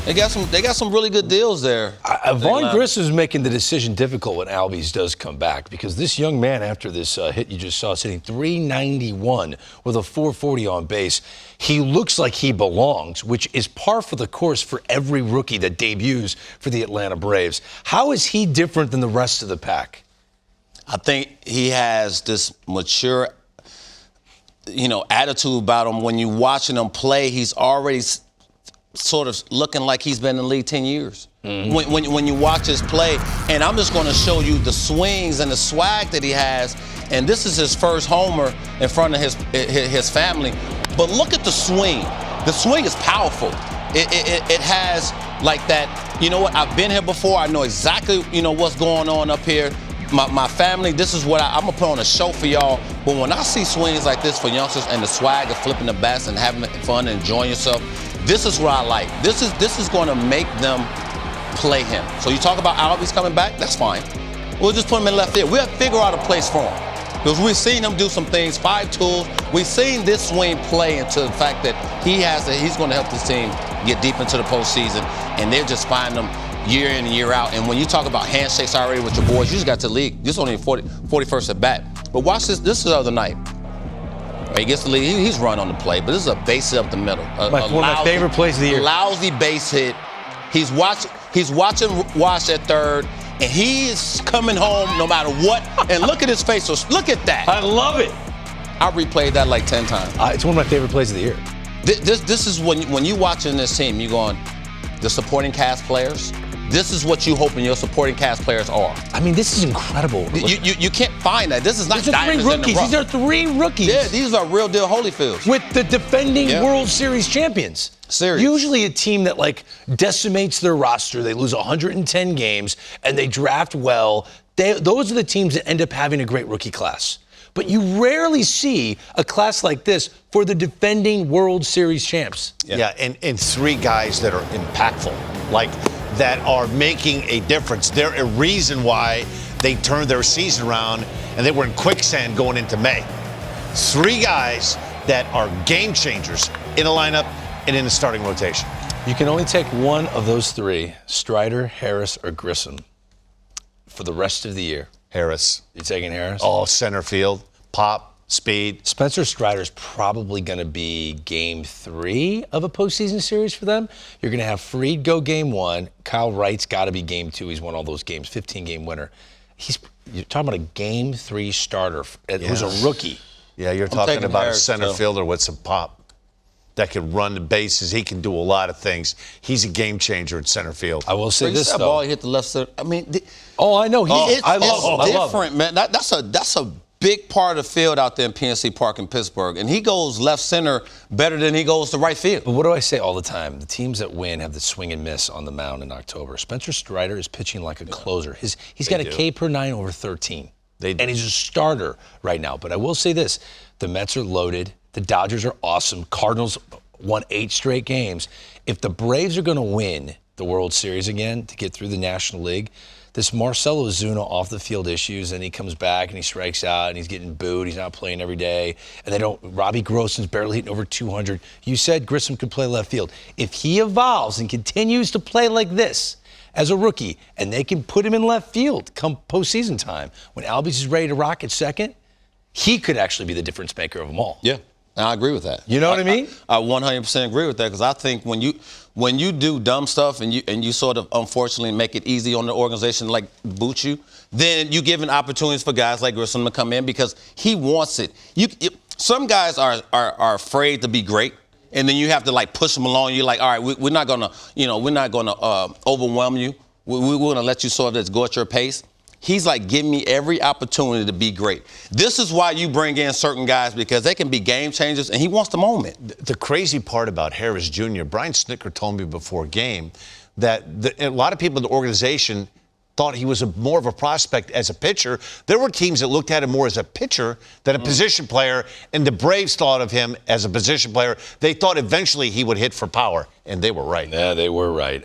They got some really good deals there. Vaughn Grissom's making the decision difficult when Albies does come back, because this young man, after this hit you just saw, is hitting .391 with a .440 on base. He looks like he belongs, which is par for the course for every rookie that debuts for the Atlanta Braves. How is he different than the rest of the pack? I think he has this mature, attitude about him. When you're watching him play, he's already sort of looking like he's been in the league 10 years. Mm-hmm. When you watch his play, and I'm just going to show you the swings and the swag that he has, and this is his first homer in front of his family. But look at the swing. The swing is powerful. It has like that, you know what, I've been here before. I know exactly, what's going on up here. My family, this is what I'm going to put on a show for y'all. But when I see swings like this for youngsters and the swag of flipping the bats and having fun and enjoying yourself, this is what I like. This is going to make them play him. So you talk about Albies coming back, that's fine. We'll just put him in left field. We'll figure out a place for him. Because we've seen him do some things, 5 tools. We've seen this swing play into the fact that he's going to help this team get deep into the postseason, and they're just finding them year in and year out. And when you talk about handshakes already with your boys, you just got to the league. This is only 41st at bat. But watch this. This is the other night. He gets the lead. He's run on the play, but this is a base hit up the middle. One of my favorite plays of the year. Lousy base hit. He's watching Wash at third, and he's coming home no matter what. And look at his face. So look at that. I love it. I replayed that like 10 times. It's one of my favorite plays of the year. This is when you're watching this team, you're going, the supporting cast players, this is what you hoping your supporting cast players are. I mean, this is incredible. You can't find that. This is not diamonds in the rough. These are 3 rookies. Yeah, these are real deal Holyfields. With the defending World Series champions. Usually a team that decimates their roster, they lose 110 games, and they draft well. Those are the teams that end up having a great rookie class. But you rarely see a class like this for the defending World Series champs. Yeah, and 3 guys that are impactful, that are making a difference. They're a reason why they turned their season around, and they were in quicksand going into May. 3 guys that are game changers in a lineup and in the starting rotation. You can only take one of those 3, Strider, Harris, or Grissom, for the rest of the year. Harris. You taking Harris? Oh, center field, pop, speed. Spencer Strider's probably going to be game 3 of a postseason series for them. You're going to have Fried go game 1. Kyle Wright's got to be game 2. He's won all those games, 15-game winner. You're talking about a game 3 starter who's a rookie. Yeah, you're talking about a center fielder with some pop that can run the bases. He can do a lot of things. He's a game changer in center field. I will say this, though. That ball hit the left center. I mean, I know. It's different, man. That's a big part of the field out there in PNC Park in Pittsburgh, and he goes left center better than he goes to right field. But what do I say all the time? The teams that win have the swing and miss on the mound in October. Spencer Strider is pitching like a closer. He's got a K per 9 over 13. And he's a starter right now. But I will say this. The Mets are loaded. The Dodgers are awesome. Cardinals won 8 straight games. If the Braves are going to win the World Series again to get through the National League, this Marcell Ozuna off-the-field issues, and he comes back and he strikes out and he's getting booed. He's not playing every day. And Robbie Grossman's barely hitting over 200. You said Grissom could play left field. If he evolves and continues to play like this as a rookie, and they can put him in left field come postseason time, when Albies is ready to rock at second, he could actually be the difference maker of them all. Yeah. I agree with that. You know what I mean? I 100% agree with that, because I think when you do dumb stuff and you sort of unfortunately make it easy on the organization like boot you, then you're giving opportunities for guys like Grissom to come in because he wants it. Some guys are afraid to be great, and then you have to push them along. You're like, all right, we're not gonna overwhelm you. We're gonna let you sort of just go at your pace. He's like, give me every opportunity to be great. This is why you bring in certain guys, because they can be game changers, and he wants the moment. The crazy part about Harris Jr., Brian Snitker told me before game that a lot of people in the organization thought he was more of a prospect as a pitcher. There were teams that looked at him more as a pitcher than a position player, and the Braves thought of him as a position player. They thought eventually he would hit for power, and they were right. Yeah, they were right.